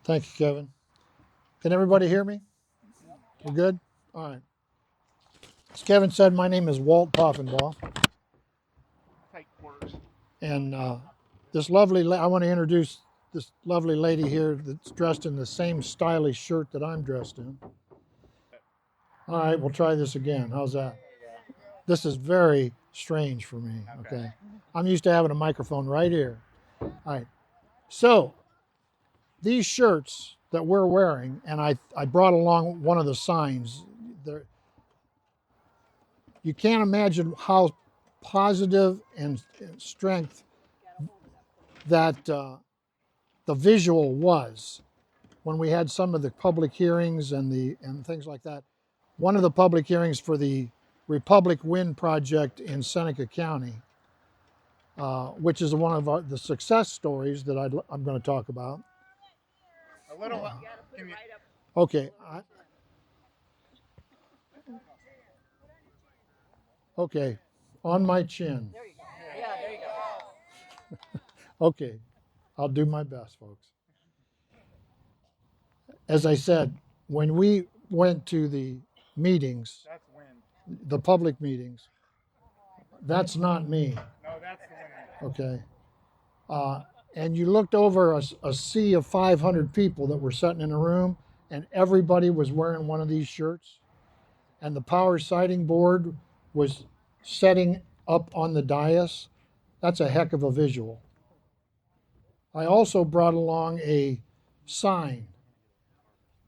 Thank you, Kevin. Can everybody hear me? We're good? All right. As Kevin said, my name is Walt Poffenbaugh. And I want to introduce this lovely lady here that's dressed in the same stylish shirt that I'm dressed in. All right, we'll try this again. How's that? This is very strange for me, okay? I'm used to having a microphone right here. All right. So, these shirts that we're wearing, and I brought along one of the signs. You can't imagine how positive and strength that the visual was when we had some of the public hearings and things like that. One of the public hearings for the Republic Wind project in Seneca County, which is one of the success stories that I'm going to talk about. A little. Okay. Okay. On my chin. There you go. Yeah, there you go. Okay. I'll do my best, folks. As I said, when we went to the meetings, That's wind. the public meetings, that's not me. No, that's the wind. Okay. And you looked over a sea of 500 people that were sitting in a room, and everybody was wearing one of these shirts. And the power sighting board was setting up on the dais. That's a heck of a visual. I also brought along a sign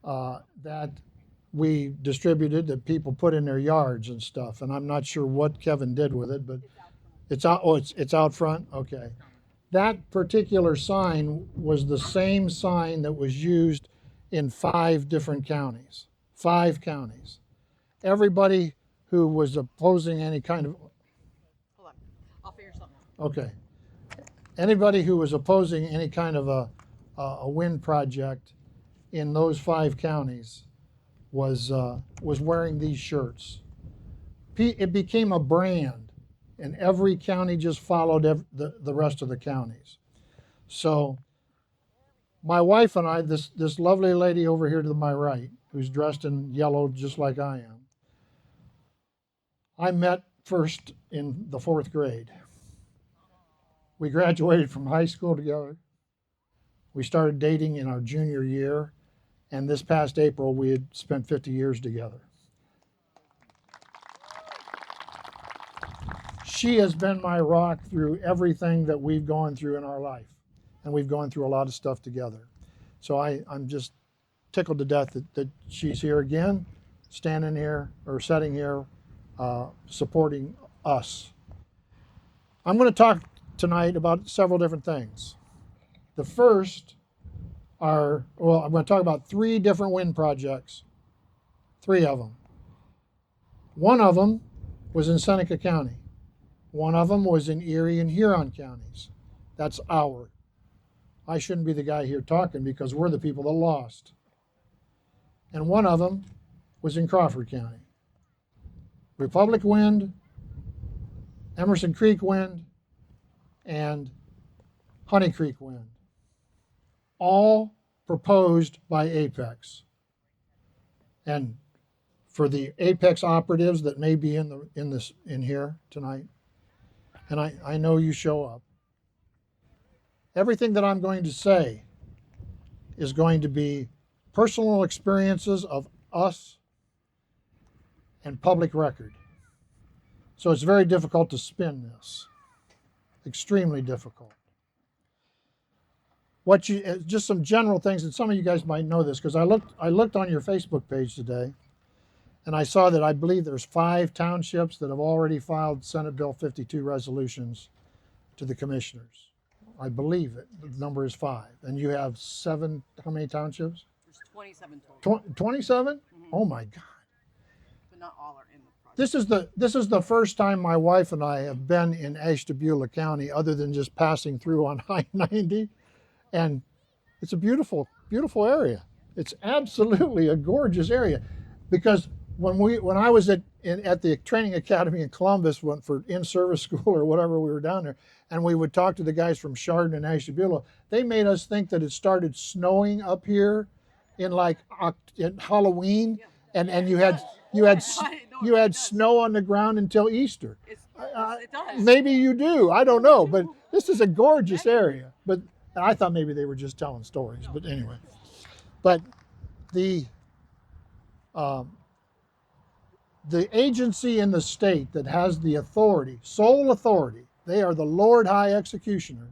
that we distributed that people put in their yards and stuff. And I'm not sure what Kevin did with it, but it's out. Oh, it's out front. Okay. That particular sign was the same sign that was used in 5 different counties. 5 counties. Everybody who was opposing any kind of. Hold on. I'll figure something out. Okay. Anybody who was opposing any kind of a wind project in those 5 counties was wearing these shirts. It became a brand, and every county just followed the rest of the counties. So my wife and I, this lovely lady over here to my right, who's dressed in yellow just like I am, I met first in the 4th grade. We graduated from high school together. We started dating in our junior year, and this past April we had spent 50 years together. She has been my rock through everything that we've gone through in our life, and we've gone through a lot of stuff together. So I'm just tickled to death that she's here again, standing here or sitting here, supporting us. I'm going to talk tonight about several different things. The first I'm going to talk about 3 different wind projects, 3 of them. One of them was in Seneca County. One of them was in Erie and Huron counties. That's our. I shouldn't be the guy here talking because we're the people that lost. And one of them was in Crawford County. Republic Wind, Emerson Creek Wind, and Honey Creek Wind. All proposed by Apex. And for the Apex operatives that may be in here tonight, and I know you show up, everything that I'm going to say is going to be personal experiences of us and public record. So it's very difficult to spin this. Extremely difficult. Just some general things, and some of you guys might know this because I looked on your Facebook page today, and I saw that I believe there's 5 townships that have already filed Senate Bill 52 resolutions to the commissioners. I believe it. The number is 5, and you have 7. How many townships? There's 27 total. 27? Mm-hmm. Oh my God! But not all are in the project. This is the first time my wife and I have been in Ashtabula County, other than just passing through on I-90. And it's a beautiful, beautiful area. It's absolutely a gorgeous area, because when I was at at the training academy in Columbus, went for in-service school or whatever, we were down there, and we would talk to the guys from Chardon and Ashtabula. They made us think that it started snowing up here in in Halloween, and you had you had snow on the ground until Easter. It does. Maybe you do. I don't know, but this is a gorgeous area. But I thought maybe they were just telling stories. But anyway, but the agency in the state that has the authority, sole authority, they are the Lord High Executioner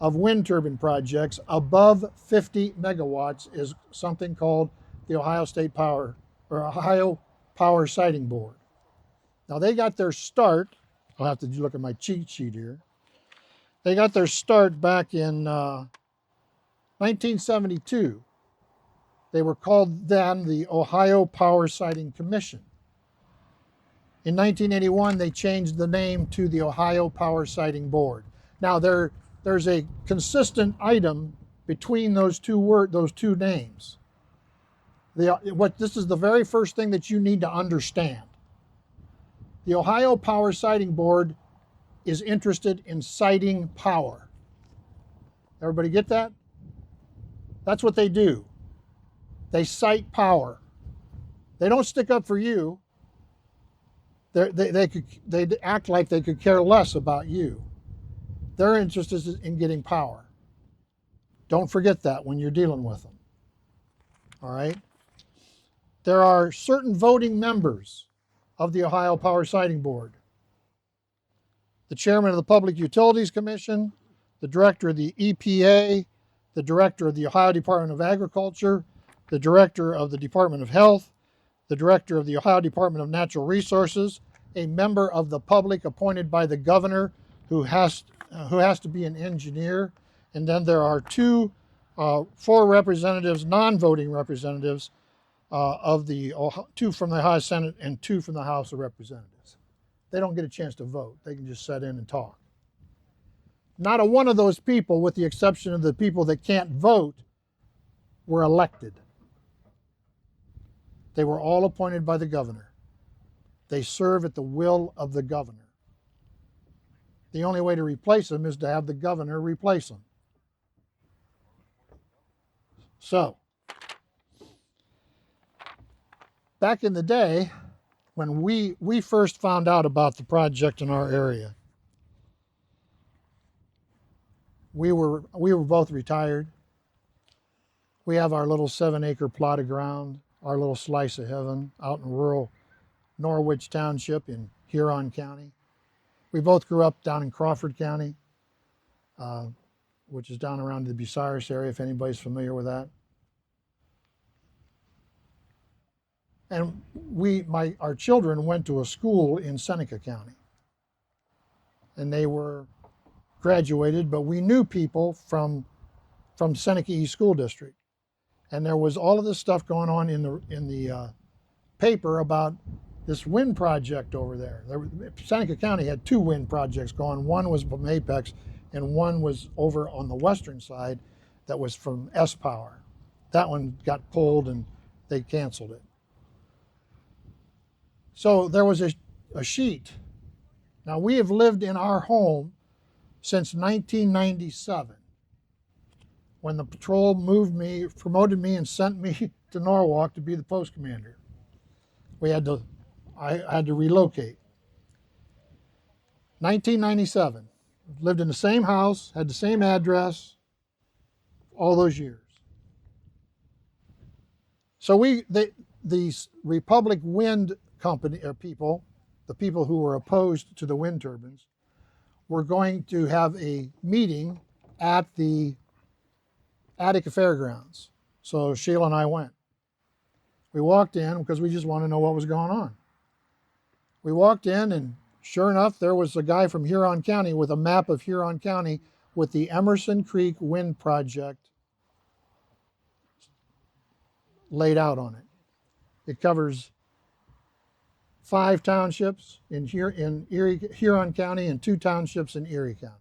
of wind turbine projects above 50 megawatts, is something called the Ohio State Power or Ohio Power Siting Board. Now they got their start, I'll have to look at my cheat sheet here. They got their start back in 1972. They were called then the Ohio Power Siting Commission. In 1981, they changed the name to the Ohio Power Siting Board. Now there's a consistent item between those two names. This is the very first thing that you need to understand. The Ohio Power Siting Board is interested in siting power. Everybody get that? That's what they do. They cite power. They don't stick up for you. They act like they could care less about you. They're interested in getting power. Don't forget that when you're dealing with them. All right? There are certain voting members of the Ohio Power Siting Board. The chairman of the Public Utilities Commission, the director of the EPA, the director of the Ohio Department of Agriculture, the director of the Department of Health, the director of the Ohio Department of Natural Resources, a member of the public appointed by the governor who has to be an engineer, and then there are four representatives, non-voting representatives, two from the Ohio Senate and two from the House of Representatives. They don't get a chance to vote. They can just sit in and talk. Not a one of those people, with the exception of the people that can't vote, were elected. They were all appointed by the governor. They serve at the will of the governor. The only way to replace them is to have the governor replace them. So, back in the day, when we first found out about the project in our area, we were both retired. We have our little 7-acre plot of ground, our little slice of heaven out in rural Norwich Township in Huron County. We both grew up down in Crawford County, which is down around the Bucyrus area, if anybody's familiar with that. And our children went to a school in Seneca County. And they were graduated, but we knew people from Seneca East School District. And there was all of this stuff going on in the paper about this wind project over there. Seneca County had two wind projects going. One was from Apex, and one was over on the western side that was from S-Power. That one got pulled and they canceled it. So there was a sheet. Now we have lived in our home since 1997, when the patrol promoted me and sent me to Norwalk to be the post commander. I had to relocate. 1997, lived in the same house, had the same address, all those years. So the Republic Wind Company people, the people who were opposed to the wind turbines, were going to have a meeting at the Attica Fairgrounds. So Sheila and I went. We walked in because we just wanted to know what was going on. We walked in, and sure enough, there was a guy from Huron County with a map of Huron County with the Emerson Creek Wind Project laid out on it. It covers 5 townships in Huron County and 2 townships in Erie County.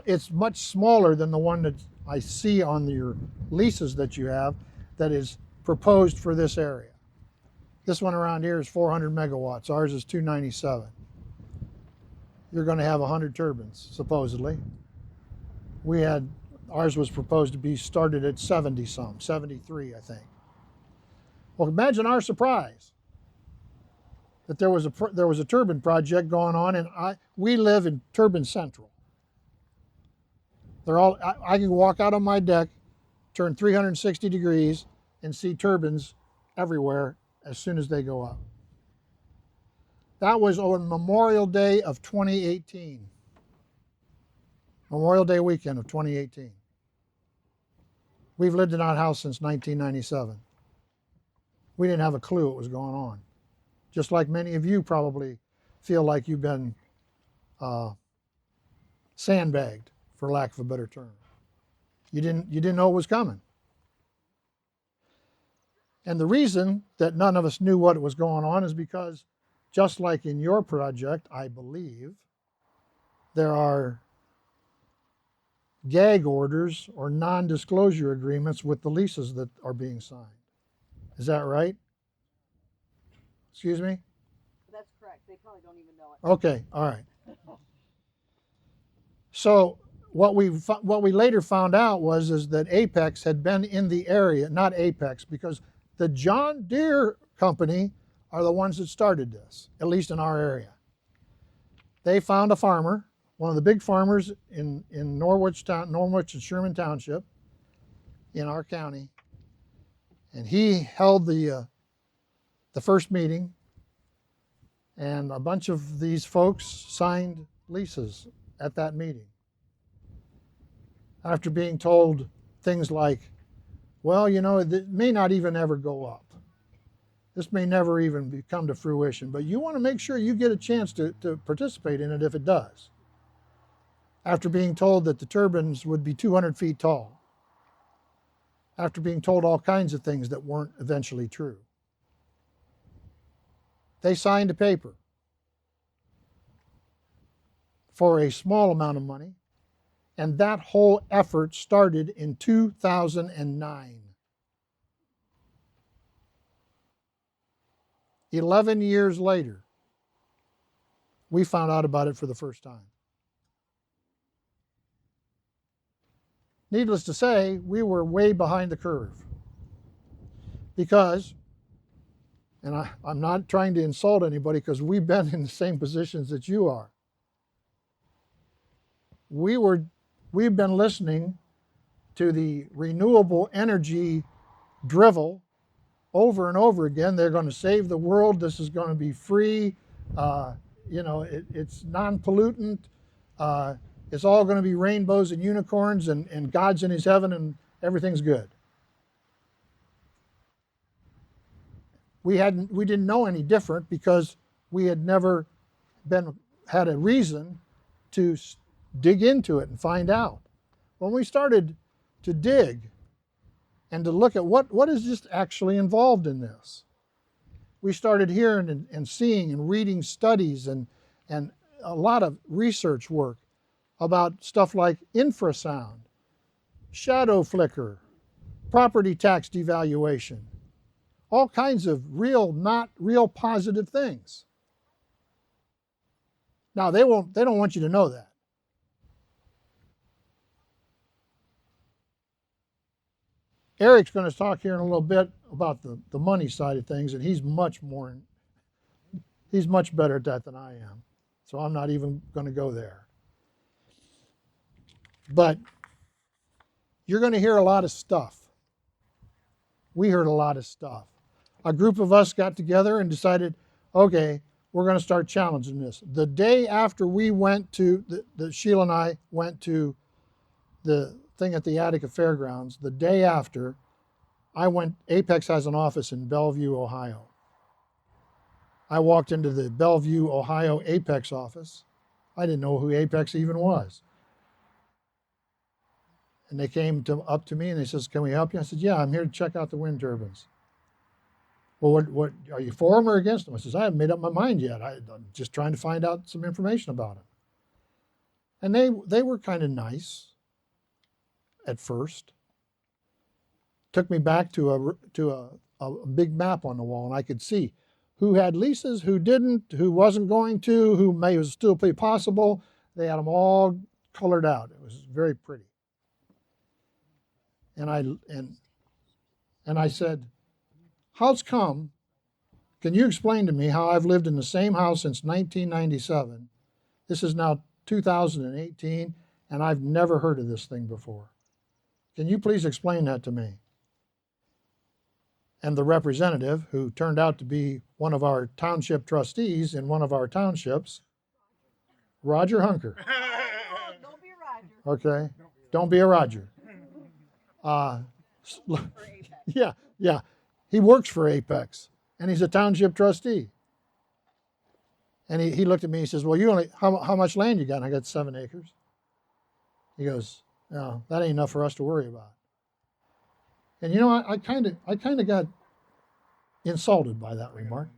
It's much smaller than the one that I see on your leases that you have that is proposed for this area. This one around here is 400 megawatts. Ours is 297. You're going to have 100 turbines, supposedly. Ours was proposed to be started at 70 some, 73, I think. Well, imagine our surprise that there was a turbine project going on, and we live in Turbine Central. I can walk out on my deck, turn 360 degrees, and see turbines everywhere as soon as they go up. That was on Memorial Day of 2018. Memorial Day weekend of 2018. We've lived in that house since 1997. We didn't have a clue what was going on. Just like many of you probably feel like you've been sandbagged, for lack of a better term. You didn't know it was coming. And the reason that none of us knew what was going on is because, just like in your project, I believe, there are gag orders or non-disclosure agreements with the leases that are being signed. Is that right? Excuse me? That's correct. They probably don't even know it. Okay, all right. So what we later found out is that Apex had been in the area, not Apex, because the John Deere company are the ones that started this, at least in our area. They found a farmer, one of the big farmers in Norwich and Sherman Township in our county, and he held the first meeting, and a bunch of these folks signed leases at that meeting. After being told things like, well, it may not even ever go up. This may never even come to fruition, but you want to make sure you get a chance to participate in it if it does. After being told that the turbines would be 200 feet tall. After being told all kinds of things that weren't eventually true. They signed a paper for a small amount of money, and that whole effort started in 2009. 11 years later, we found out about it for the first time. Needless to say, we were way behind the curve because, and I'm not trying to insult anybody because we've been in the same positions that you are. We've been listening to the renewable energy drivel over and over again. They're going to save the world. This is going to be free. It's non-pollutant. It's all going to be rainbows and unicorns, and God's in his heaven and everything's good. We didn't know any different because we had never had a reason to dig into it and find out. When we started to dig and to look at what is just actually involved in this, we started hearing and seeing and reading studies and a lot of research work about stuff like infrasound, shadow flicker, property tax devaluation, all kinds of real, not real positive things. Now they don't want you to know that. Eric's going to talk here in a little bit about the money side of things, and he's much better at that than I am. So I'm not even going to go there. But you're going to hear a lot of stuff. We heard a lot of stuff. A group of us got together and decided, okay, we're going to start challenging this. The day after we went to, Sheila and I went to the thing at the Attica Fairgrounds, the day after, Apex has an office in Bellevue, Ohio. I walked into the Bellevue, Ohio Apex office. I didn't know who Apex even was. And they came up to me and they says, can we help you? I said, yeah, I'm here to check out the wind turbines. Well, what are you for them or against them? I says, I haven't made up my mind yet. I'm just trying to find out some information about them. And they were kind of nice at first. Took me back to a big map on the wall, and I could see who had leases, who didn't, who wasn't going to, who may still be possible. They had them all colored out. It was very pretty. And I said, how's come? Can you explain to me how I've lived in the same house since 1997? This is now 2018, and I've never heard of this thing before. Can you please explain that to me? And the representative, who turned out to be one of our township trustees in one of our townships, Roger Hunker. Don't be a Roger. Okay, don't be a Roger. Yeah. He works for Apex, and he's a township trustee. And he looked at me. He says, "Well, you only how much land you got?" And I got 7 acres. He goes, "No, that ain't enough for us to worry about." And you know, I kind of got insulted by that remark.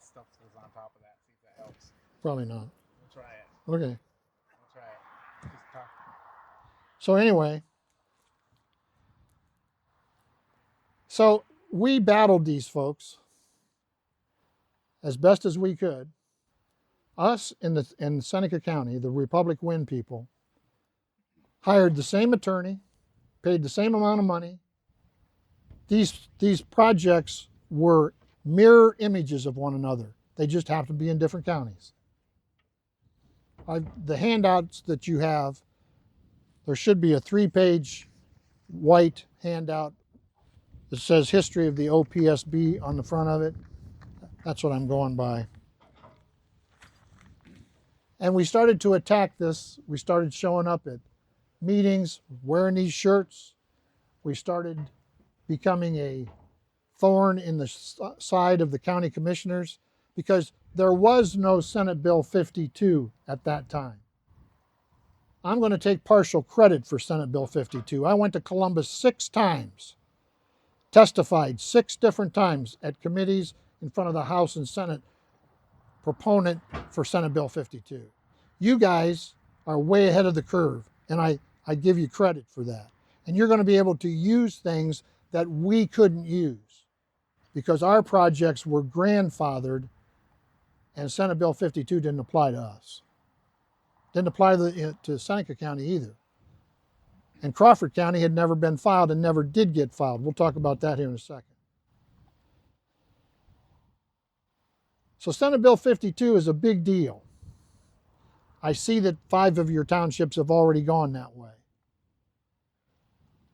Stuff goes on top of that. See if that helps. Probably not. We'll try it. Okay. We'll try it. Just talk. So anyway, so we battled these folks as best as we could. Us in Seneca County, the Republic Wind people, hired the same attorney, paid the same amount of money. These projects were mirror images of one another. They just happened to be in different counties. The handouts that you have, there should be a 3-page white handout that says history of the OPSB on the front of it. That's what I'm going by. And we started to attack this. We started showing up at meetings, wearing these shirts. We started becoming a thorn in the side of the county commissioners because there was no Senate Bill 52 at that time. I'm going to take partial credit for Senate Bill 52. I went to Columbus 6 times, testified 6 different times at committees in front of the House and Senate proponent for Senate Bill 52. You guys are way ahead of the curve, and I give you credit for that. And you're going to be able to use things that we couldn't use because our projects were grandfathered and Senate Bill 52 didn't apply to us. Didn't apply to Seneca County either. And Crawford County had never been filed and never did get filed. We'll talk about that here in a second. So Senate Bill 52 is a big deal. I see that 5 of your townships have already gone that way.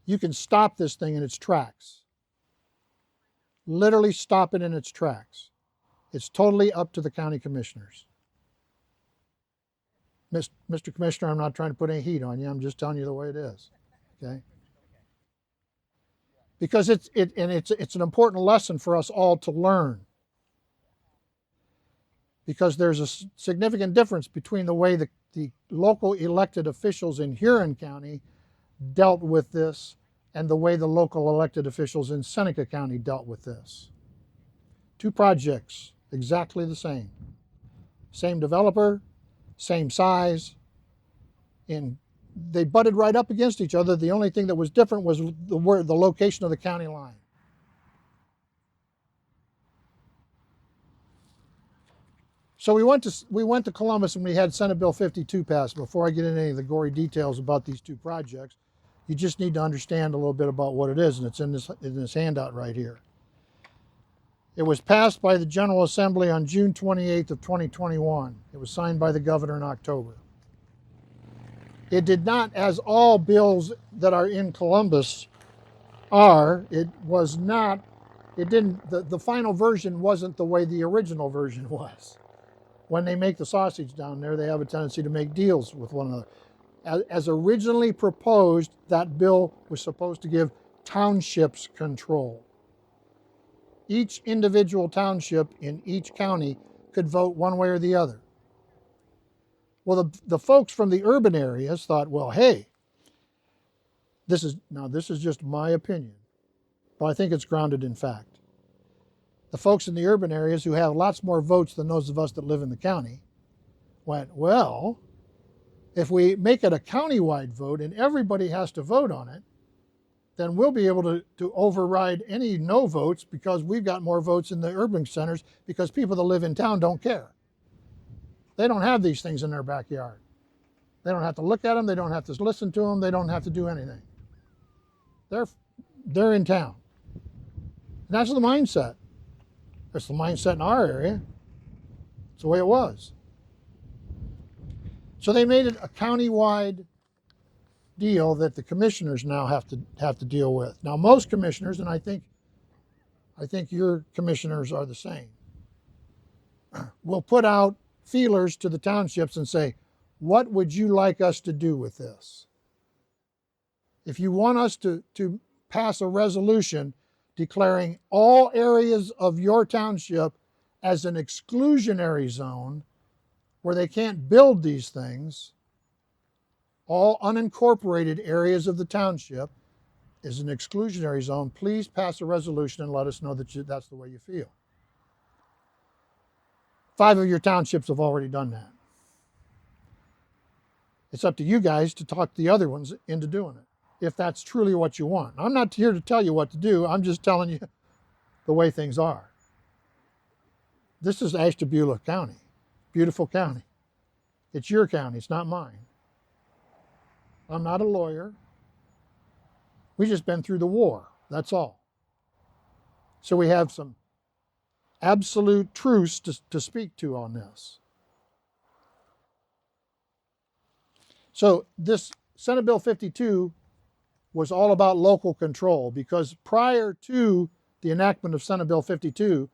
You can stop this thing in its tracks. Literally stop it in its tracks. It's totally up to the county commissioners. Mr. Commissioner, I'm not trying to put any heat on you. I'm just telling you the way it is. Okay? Because it's an important lesson for us all to learn. Because there's a significant difference between the way the local elected officials in Huron County dealt with this and the way the local elected officials in Seneca County dealt with this. 2 projects, exactly the same. Same developer, same size, and they butted right up against each other. The only thing that was different was the location of the county line. So we went to Columbus and we had Senate Bill 52 passed. Before I get into any of the gory details about these 2 projects, you just need to understand a little bit about what it is, and it's in this handout right here. It was passed by the General Assembly on June 28th of 2021. It was signed by the governor in October. It did not, as all bills that are in Columbus are, the final version wasn't the way the original version was. When they make the sausage down there, they have a tendency to make deals with one another. As originally proposed, that bill was supposed to give townships control. Each individual township in each county could vote one way or the other. Well, the folks from the urban areas thought, well, hey, this is just my opinion, but I think it's grounded in fact. The folks in the urban areas who have lots more votes than those of us that live in the county went, well, if we make it a countywide vote and everybody has to vote on it, then we'll be able to override any no votes because we've got more votes in the urban centers because people that live in town don't care. They don't have these things in their backyard. They don't have to look at them. They don't have to listen to them. They don't have to do anything. They're in town. And that's the mindset. That's the mindset in our area. It's the way it was. So they made it a county-wide deal that the commissioners now have to deal with. Now most commissioners, and I think your commissioners are the same, will put out feelers to the townships and say, what would you like us to do with this? If you want us to pass a resolution declaring all areas of your township as an exclusionary zone where they can't build these things, all unincorporated areas of the township is an exclusionary zone, please pass a resolution and let us know that that's the way you feel. 5 of your townships have already done that. It's up to you guys to talk the other ones into doing it, if that's truly what you want. I'm not here to tell you what to do. I'm just telling you the way things are. This is Ashtabula County, beautiful county. It's your county, it's not mine. I'm not a lawyer. We've just been through the war, that's all. So we have some absolute truths to speak to on this. So this Senate Bill 52 was all about local control because prior to the enactment of Senate Bill 52,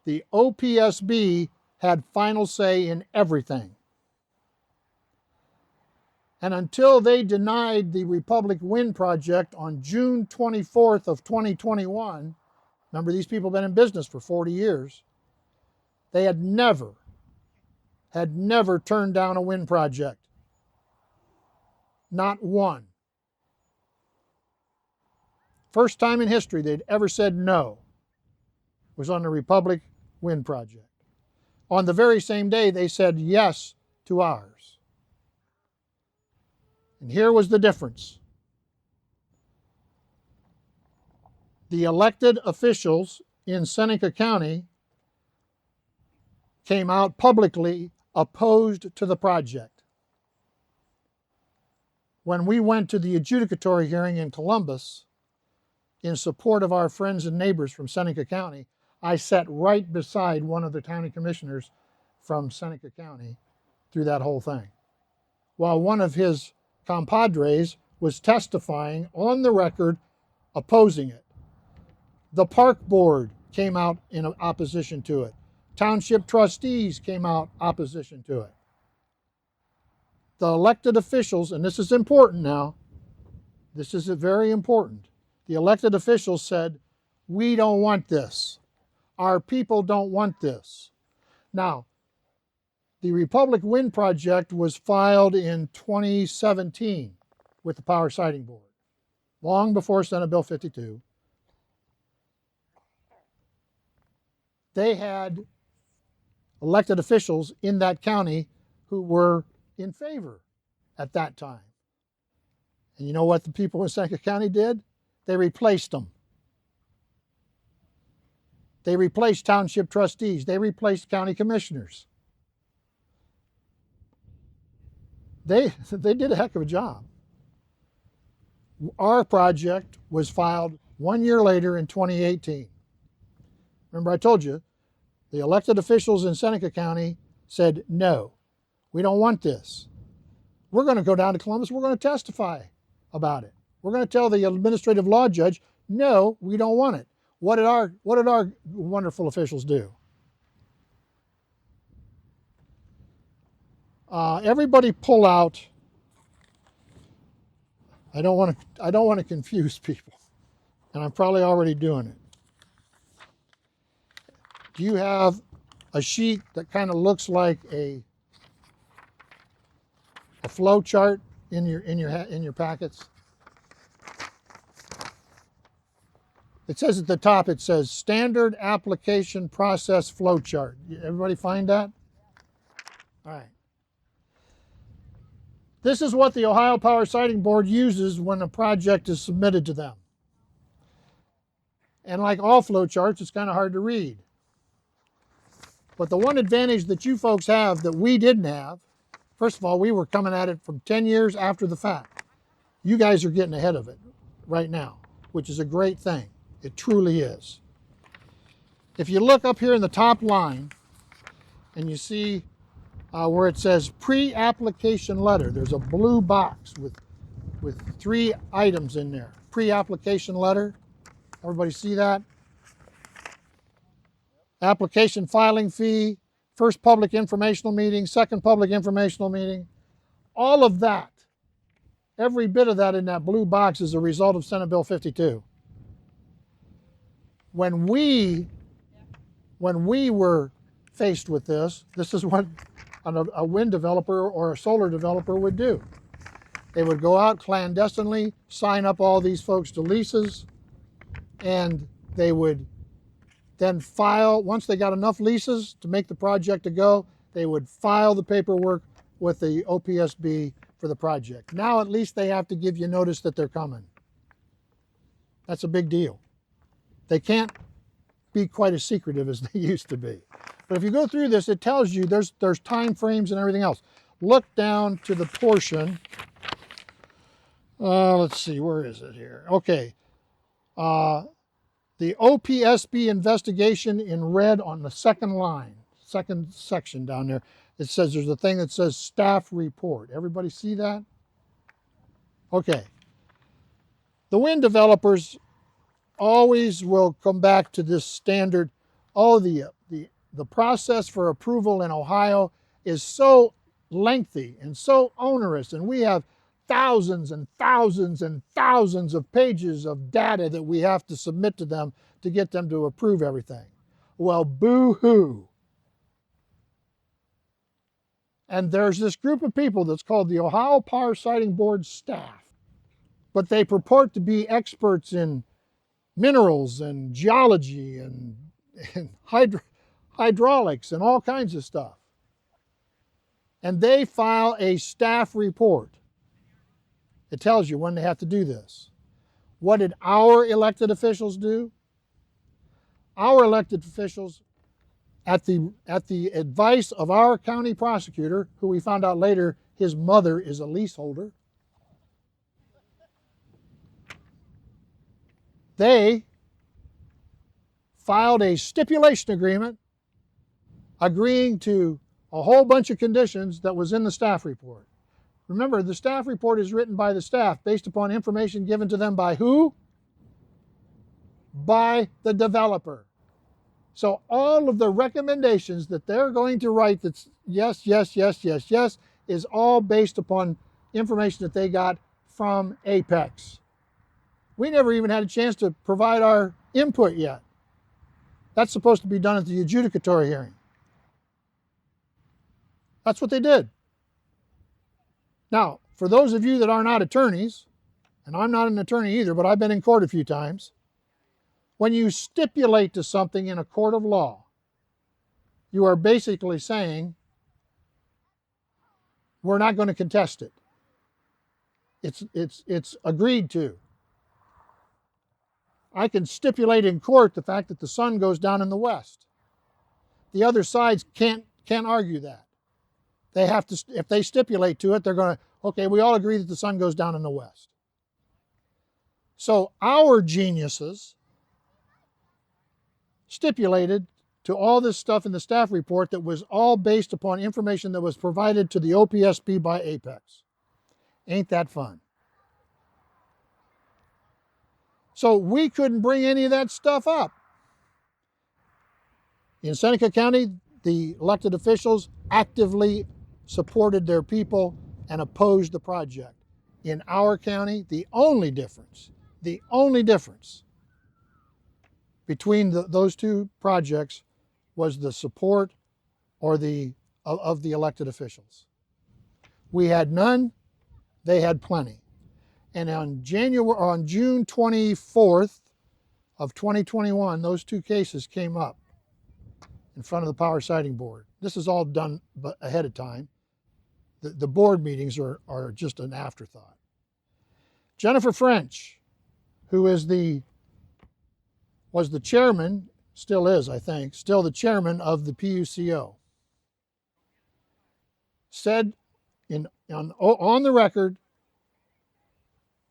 the OPSB had final say in everything. And until they denied the Republic Wind Project on June 24th of 2021, remember these people have been in business for 40 years, they had never turned down a wind project. Not one. First time in history they'd ever said no was on the Republic Wind Project. On the very same day they said yes to ours. And here was the difference. The elected officials in Seneca County came out publicly opposed to the project. When we went to the adjudicatory hearing in Columbus in support of our friends and neighbors from Seneca County, I sat right beside one of the county commissioners from Seneca County through that whole thing, while one of his compadres was testifying on the record opposing it. The park board came out in opposition to it. Township trustees came out opposition to it. The elected officials, and this is important now, this is very important. The elected officials said, we don't want this. Our people don't want this. Now, the Republic Wind Project was filed in 2017 with the Power Siting Board, long before Senate Bill 52. They had elected officials in that county who were in favor at that time. And you know what the people in Seneca County did? They replaced them. They replaced township trustees. They replaced county commissioners. They did a heck of a job. Our project was filed 1 year later in 2018. Remember I told you, the elected officials in Seneca County said, no, we don't want this. We're going to go down to Columbus, we're going to testify about it. We're going to tell the administrative law judge, no, we don't want it. What did our wonderful officials do? Everybody pull out. I don't want to confuse people, and I'm probably already doing it. Do you have a sheet that kind of looks like a flow chart in your packets? It says at the top, it says Standard Application Process Flow Chart. Everybody find that? All right. This is what the Ohio Power Siting Board uses when a project is submitted to them. And like all flow charts, it's kind of hard to read. But the one advantage that you folks have that we didn't have, first of all, we were coming at it from 10 years after the fact. You guys are getting ahead of it right now, which is a great thing. It truly is. If you look up here in the top line and you see where it says pre-application letter, there's a blue box with 3 items in there. Pre-application letter. Everybody see that? Application filing fee, first public informational meeting, second public informational meeting. All of that, every bit of that in that blue box is a result of Senate Bill 52. When we were faced with this is what a wind developer or a solar developer would do. They would go out clandestinely, sign up all these folks to leases, and they would then file, once they got enough leases to make the project to go, they would file the paperwork with the OPSB for the project. Now at least they have to give you notice that they're coming. That's a big deal. They can't be quite as secretive as they used to be. But if you go through this, it tells you there's time frames and everything else. Look down to the portion. Let's see, where is it here? Okay. The OPSB investigation in red on the second line, second section down there, it says there's a thing that says staff report. Everybody see that? Okay. The wind developers always will come back to this standard. Oh, the process for approval in Ohio is so lengthy and so onerous, and we have thousands and thousands and thousands of pages of data that we have to submit to them to get them to approve everything. Well, boo-hoo. And there's this group of people that's called the Ohio Power Siting Board staff, but they purport to be experts in minerals and geology and hydraulics and all kinds of stuff. And they file a staff report. It tells you when they have to do this. What did our elected officials do? Our elected officials, at the advice of our county prosecutor, who we found out later his mother is a leaseholder, they filed a stipulation agreement agreeing to a whole bunch of conditions that was in the staff report. Remember, the staff report is written by the staff based upon information given to them by who? By the developer. So all of the recommendations that they're going to write that's yes, yes, yes, yes, yes, is all based upon information that they got from Apex. We never even had a chance to provide our input yet. That's supposed to be done at the adjudicatory hearing. That's what they did. Now, for those of you that are not attorneys, and I'm not an attorney either, but I've been in court a few times, when you stipulate to something in a court of law, you are basically saying, we're not going to contest it. It's agreed to. I can stipulate in court the fact that the sun goes down in the west. The other sides can't argue that. They have to, if they stipulate to it, they're going to, okay, we all agree that the sun goes down in the west. So our geniuses stipulated to all this stuff in the staff report that was all based upon information that was provided to the OPSB by Apex. Ain't that fun? So we couldn't bring any of that stuff up. In Seneca County, the elected officials actively supported their people and opposed the project. In our county, the only difference between those two projects was the support of the elected officials. We had none, they had plenty. And on June 24th of 2021, those two cases came up in front of the Power Siting Board. This is all done ahead of time. The board meetings are just an afterthought. Jennifer French, who is was the chairman, still is, I think, still the chairman of the PUCO, said on the record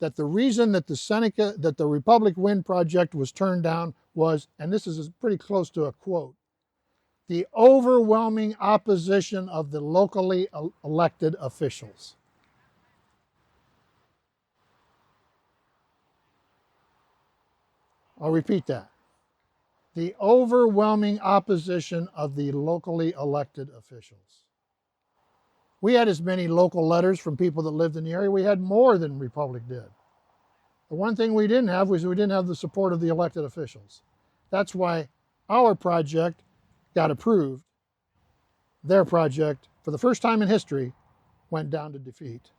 that the reason that the Republic Wind project was turned down was, and this is pretty close to a quote, the overwhelming opposition of the locally elected officials. I'll repeat that. The overwhelming opposition of the locally elected officials. We had as many local letters from people that lived in the area. We had more than Republic did. The one thing we didn't have was we didn't have the support of the elected officials. That's why our project got approved. Their project, for the first time in history, went down to defeat.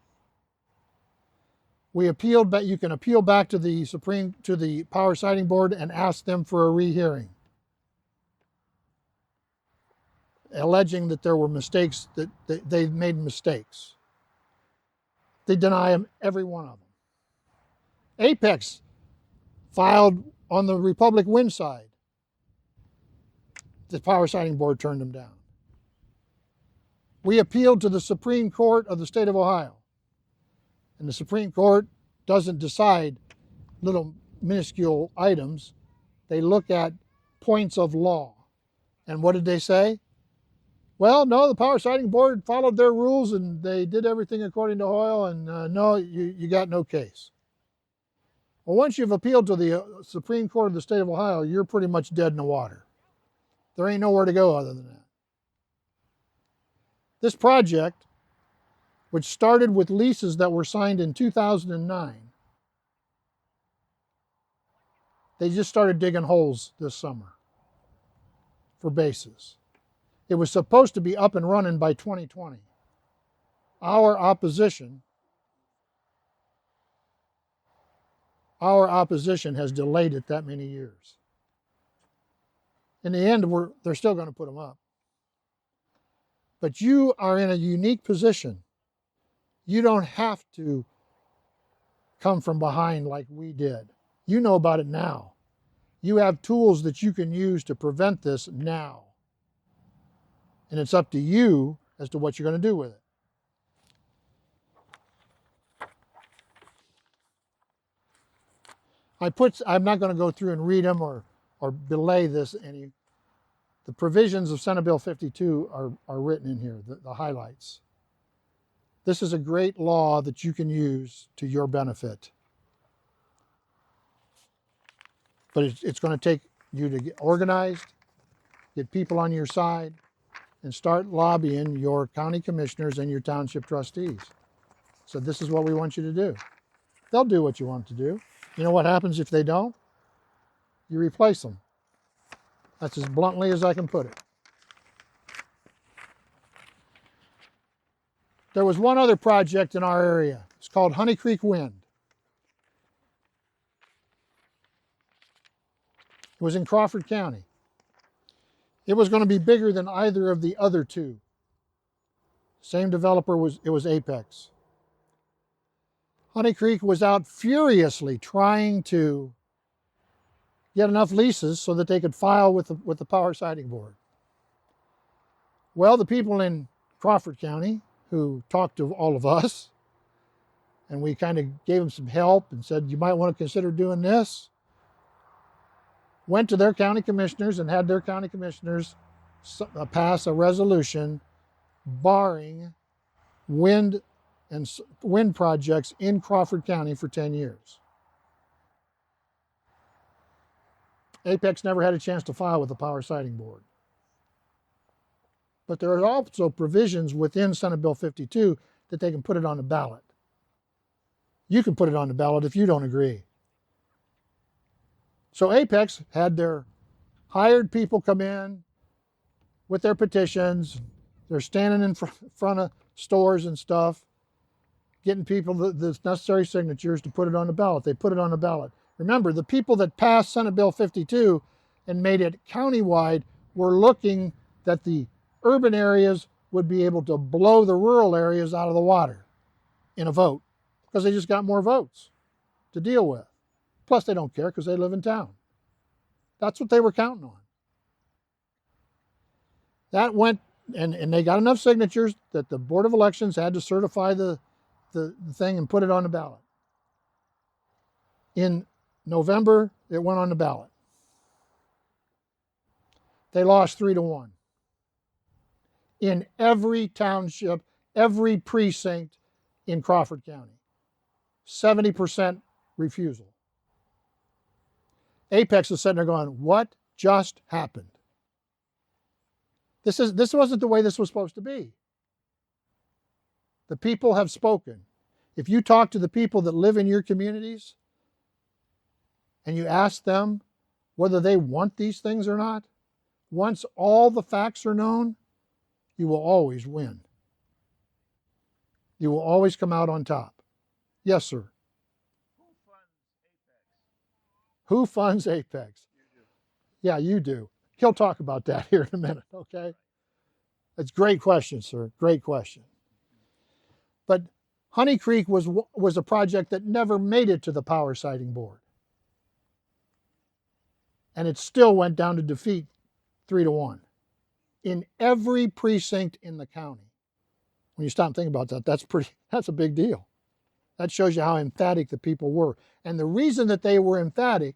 We appealed, but you can appeal back to the Power Siting Board and ask them for a rehearing, alleging that there were mistakes, that they made mistakes. They deny them, every one of them. Apex filed on the Republic Wind side. The Power Siting Board turned them down. We appealed to the Supreme Court of the state of Ohio. And the Supreme Court doesn't decide little minuscule items. They look at points of law. And what did they say? Well, no, the Power Siting Board followed their rules and they did everything according to Ohio, and no, you got no case. Well, once you've appealed to the Supreme Court of the state of Ohio, you're pretty much dead in the water. There ain't nowhere to go other than that. This project, which started with leases that were signed in 2009, they just started digging holes this summer for bases. It was supposed to be up and running by 2020. Our opposition has delayed it that many years. In the end, they're still going to put them up. But you are in a unique position. You don't have to come from behind like we did. You know about it now. You have tools that you can use to prevent this now. And it's up to you as to what you're going to do with it. I'm not going to go through and read them or belay this any. The provisions of Senate Bill 52 are written in here, the highlights. This is a great law that you can use to your benefit. But it's going to take you to get organized, get people on your side, and start lobbying your county commissioners and your township trustees. So this is what we want you to do. They'll do what you want to do. You know what happens if they don't? You replace them. That's as bluntly as I can put it. There was one other project in our area. It's called Honey Creek Wind. It was in Crawford County. It was going to be bigger than either of the other two. Same developer, it was Apex. Honey Creek was out furiously trying to get enough leases so that they could file with the Power Siting Board. Well, the people in Crawford County who talked to all of us, and we kind of gave them some help and said, you might want to consider doing this, went to their county commissioners and had their county commissioners pass a resolution barring wind projects in Crawford County for 10 years. Apex never had a chance to file with the Power Siting Board. But there are also provisions within Senate Bill 52 that they can put it on the ballot. You can put it on the ballot if you don't agree. So Apex had their hired people come in with their petitions. They're standing in front of stores and stuff, getting people the necessary signatures to put it on the ballot. They put it on the ballot. Remember, the people that passed Senate Bill 52 and made it countywide were looking that the urban areas would be able to blow the rural areas out of the water in a vote because they just got more votes to deal with. Plus, they don't care because they live in town. That's what they were counting on. That went, and they got enough signatures that the Board of Elections had to certify the thing and put it on the ballot. In November, it went on the ballot. They lost 3-1. In every township, every precinct in Crawford County. 70% refusal. Apex is sitting there going, what just happened? This wasn't the way this was supposed to be. The people have spoken. If you talk to the people that live in your communities and you ask them whether they want these things or not, once all the facts are known, you will always win. You will always come out on top. Yes, sir. Who funds Apex? Yeah, you do. He'll talk about that here in a minute, okay? That's a great question, sir. Great question. But Honey Creek was a project that never made it to the Power Siting Board. And it still went down to defeat 3-1 in every precinct in the county. When you stop and think about that, that's a big deal. That shows you how emphatic the people were. And the reason that they were emphatic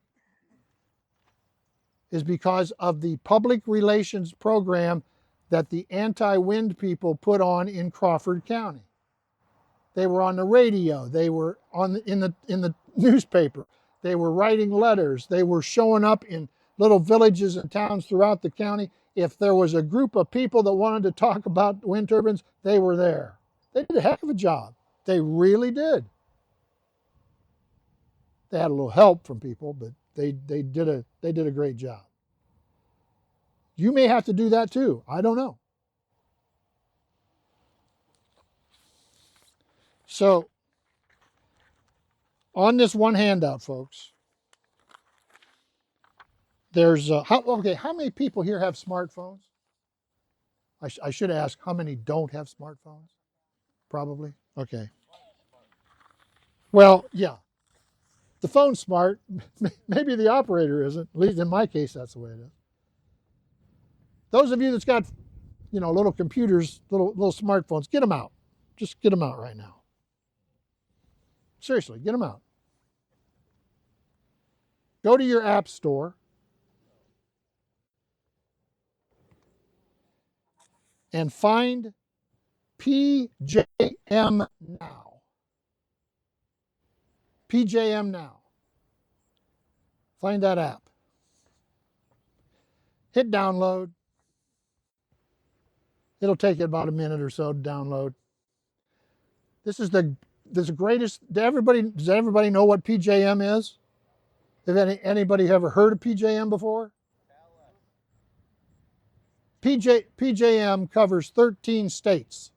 is because of the public relations program that the anti-wind people put on in Crawford County. They were on the radio, they were in the newspaper, they were writing letters, they were showing up in little villages and towns throughout the county. If there was a group of people that wanted to talk about wind turbines, they were there. They did a heck of a job. They really did. They had a little help from people, but they did a great job. You may have to do that too. I don't know. So, on this one handout, folks, there's how many people here have smartphones? I should ask, how many don't have smartphones? Probably. Okay. Well, yeah. The phone's smart. Maybe the operator isn't. At least in my case, that's the way it is. Those of you that's got, little computers, little smartphones, get them out. Just get them out right now. Seriously, get them out. Go to your app store and find PJM Now. PJM Now. Find that app. Hit download. It'll take you about a minute or so to download. This is the greatest. Does everybody know what PJM is? Have anybody ever heard of PJM before? PJM covers 13 states.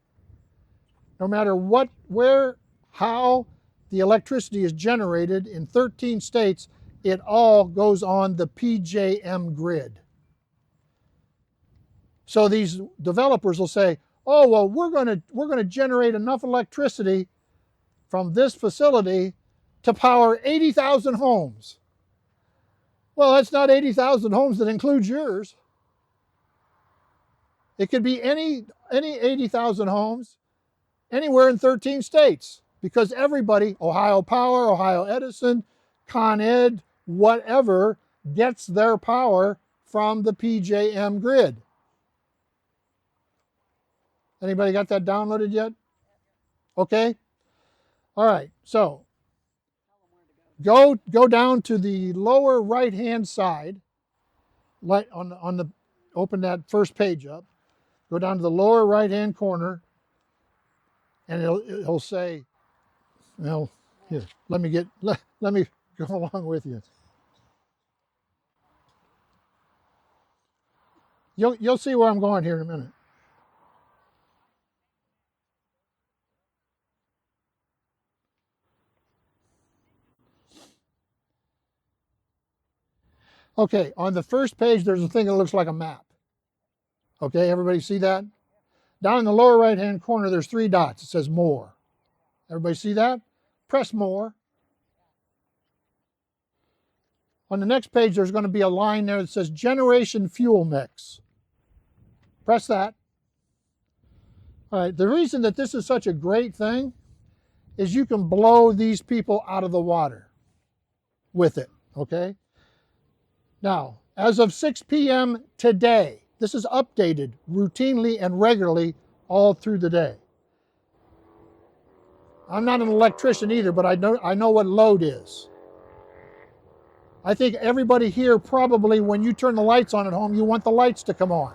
No matter what, where, how the electricity is generated in 13 states, it all goes on the PJM grid. So these developers will say, "Oh, well, we're going to generate enough electricity from this facility to power 80,000 homes." Well, that's not 80,000 homes that includes yours. It could be any 80,000 homes anywhere in 13 states, because everybody, Ohio Power, Ohio Edison, Con Ed, whatever, gets their power from the PJM grid. Anybody got that downloaded yet? Okay. All right. So go down to the lower right-hand side, open that first page up. Go down to the lower right-hand corner, and it'll say, well, here, let me go along with you. You'll see where I'm going here in a minute. Okay, on the first page, there's a thing that looks like a map. Okay, everybody see that? Down in the lower right-hand corner, there's 3 dots. It says More. Everybody see that? Press More. On the next page, there's going to be a line there that says generation fuel mix. Press that. All right, the reason that this is such a great thing is you can blow these people out of the water with it, okay? Now, as of 6 p.m. today, this is updated routinely and regularly all through the day. I'm not an electrician either, but I know what load is. I think everybody here probably, when you turn the lights on at home, you want the lights to come on,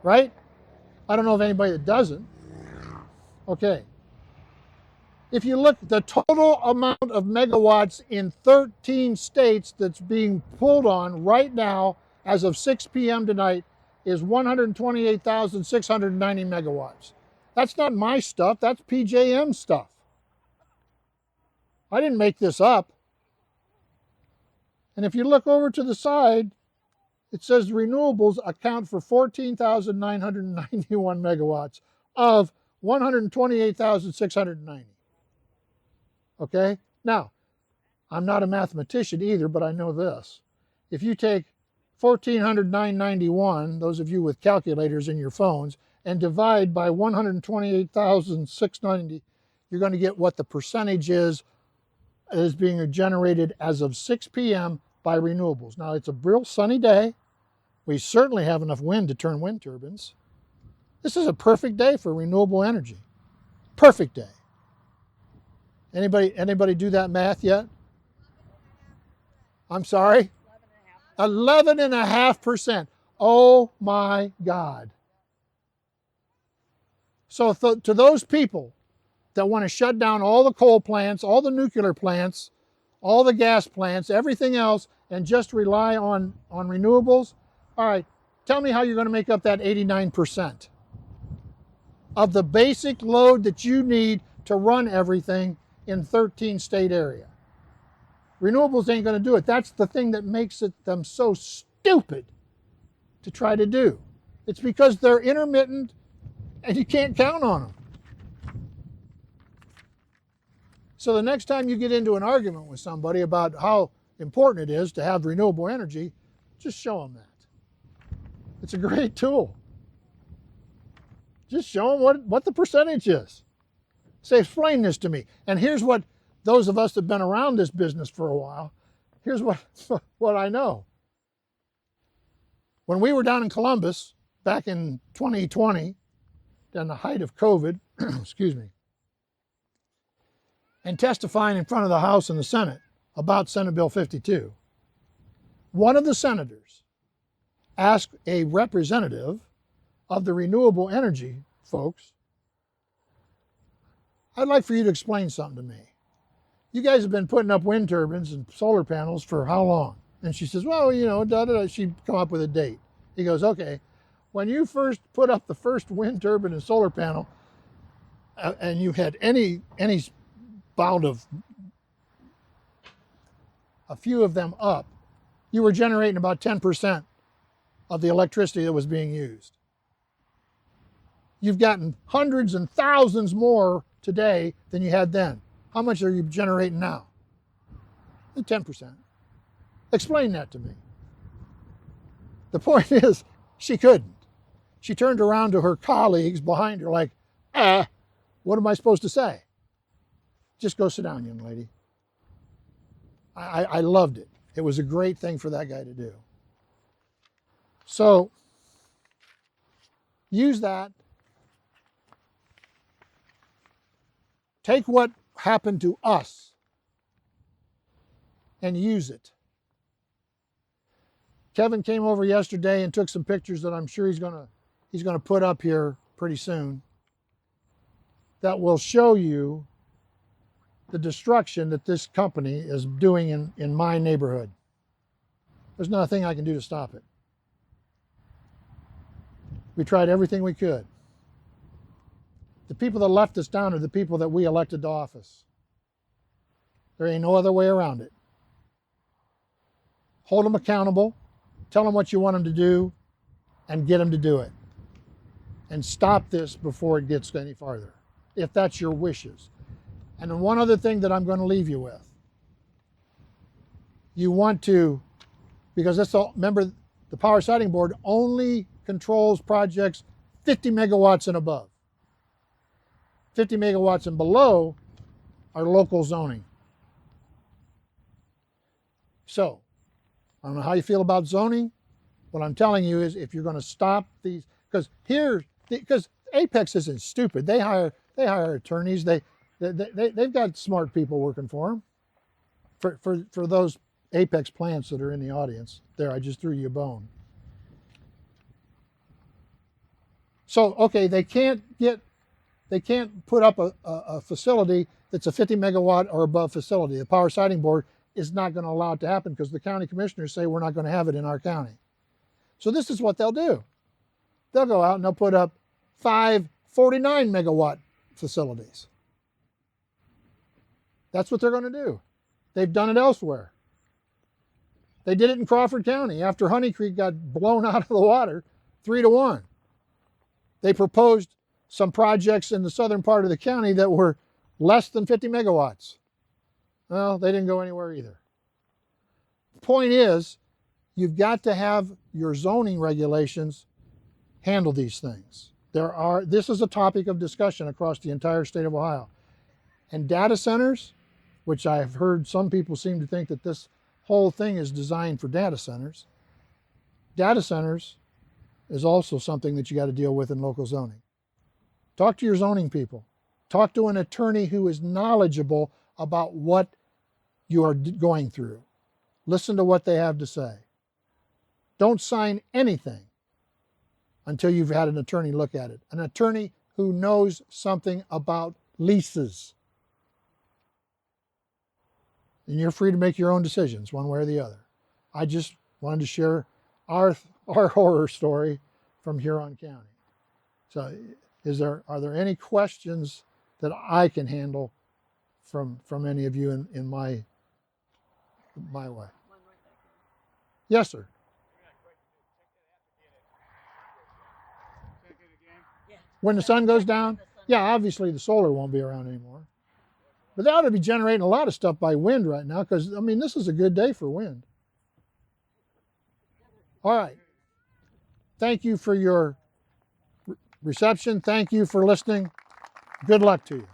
right? I don't know of anybody that doesn't. Okay. If you look, the total amount of megawatts in 13 states that's being pulled on right now, as of 6 p.m. tonight, is 128,690 megawatts. That's not my stuff, that's PJM stuff. I didn't make this up. And if you look over to the side, it says renewables account for 14,991 megawatts of 128,690. Okay? Now, I'm not a mathematician either, but I know this. If you take 14,991, those of you with calculators in your phones, and divide by 128,690, you're going to get what the percentage is being generated as of 6 p.m. by renewables. Now, it's a real sunny day. We certainly have enough wind to turn wind turbines. This is a perfect day for renewable energy. Perfect day. Anybody do that math yet? I'm sorry? 11.5%. Oh my God. So to those people that want to shut down all the coal plants, all the nuclear plants, all the gas plants, everything else, and just rely on renewables, all right, tell me how you're going to make up that 89% of the basic load that you need to run everything in 13 state area. Renewables ain't going to do it. That's the thing that makes them so stupid to try to do. It's because they're intermittent and you can't count on them. So the next time you get into an argument with somebody about how important it is to have renewable energy, just show them that. It's a great tool. Just show them what the percentage is. Say, explain this to me. And here's what those of us that have been around this business for a while, here's what I know. When we were down in Columbus back in 2020, during the height of COVID, excuse me, and testifying in front of the House and the Senate about Senate Bill 52, one of the senators asked a representative of the renewable energy folks, I'd like for you to explain something to me. You guys have been putting up wind turbines and solar panels for how long? And she says, well, she'd come up with a date. He goes, okay, when you first put up the first wind turbine and solar panel, and you had any bound of a few of them up, you were generating about 10% of the electricity that was being used. You've gotten hundreds and thousands more today than you had then. How much are you generating now? 10%. Explain that to me. The point is, she couldn't. She turned around to her colleagues behind her like, what am I supposed to say? Just go sit down, young lady. I loved it. It was a great thing for that guy to do. So, use that. Take what happened to us and use it. Kevin came over yesterday and took some pictures that I'm sure he's going to put up here pretty soon that will show you the destruction that this company is doing in my neighborhood. There's not a thing I can do to stop it. We tried everything we could. The people that left us down are the people that we elected to office. There ain't no other way around it. Hold them accountable, tell them what you want them to do, and get them to do it. And stop this before it gets any farther, if that's your wishes. And then one other thing that I'm going to leave you with. you want to, because that's all, remember, the Power Siting Board only controls projects 50 megawatts and above. 50 megawatts and below are local zoning. So, I don't know how you feel about zoning. What I'm telling you is, if you're going to stop these, because Apex isn't stupid. They hire attorneys. They've got smart people working for them. For those Apex plants that are in the audience, there, I just threw you a bone. So, okay, they can't put up a facility that's a 50 megawatt or above facility. The Power Siting Board is not going to allow it to happen because the county commissioners say we're not going to have it in our county. So this is what they'll do. They'll go out and they'll put up 5 49 megawatt facilities. That's what they're going to do. They've done it elsewhere. They did it in Crawford County after Honey Creek got blown out of the water 3-1. They proposed some projects in the southern part of the county that were less than 50 megawatts. Well, they didn't go anywhere either. The point is, you've got to have your zoning regulations handle these things. This is a topic of discussion across the entire state of Ohio. And data centers, which I've heard some people seem to think that this whole thing is designed for data centers. Data centers is also something that you got to deal with in local zoning. Talk to your zoning people. Talk to an attorney who is knowledgeable about what you are going through. Listen to what they have to say. Don't sign anything until you've had an attorney look at it. An attorney who knows something about leases. And you're free to make your own decisions one way or the other. I just wanted to share our horror story from Huron County. So are there any questions that I can handle from any of you in my way? Yes, sir. When the sun goes down? Yeah, obviously the solar won't be around anymore. But they ought to be generating a lot of stuff by wind right now because, I mean, this is a good day for wind. All right. Thank you for your reception. Thank you for listening. Good luck to you.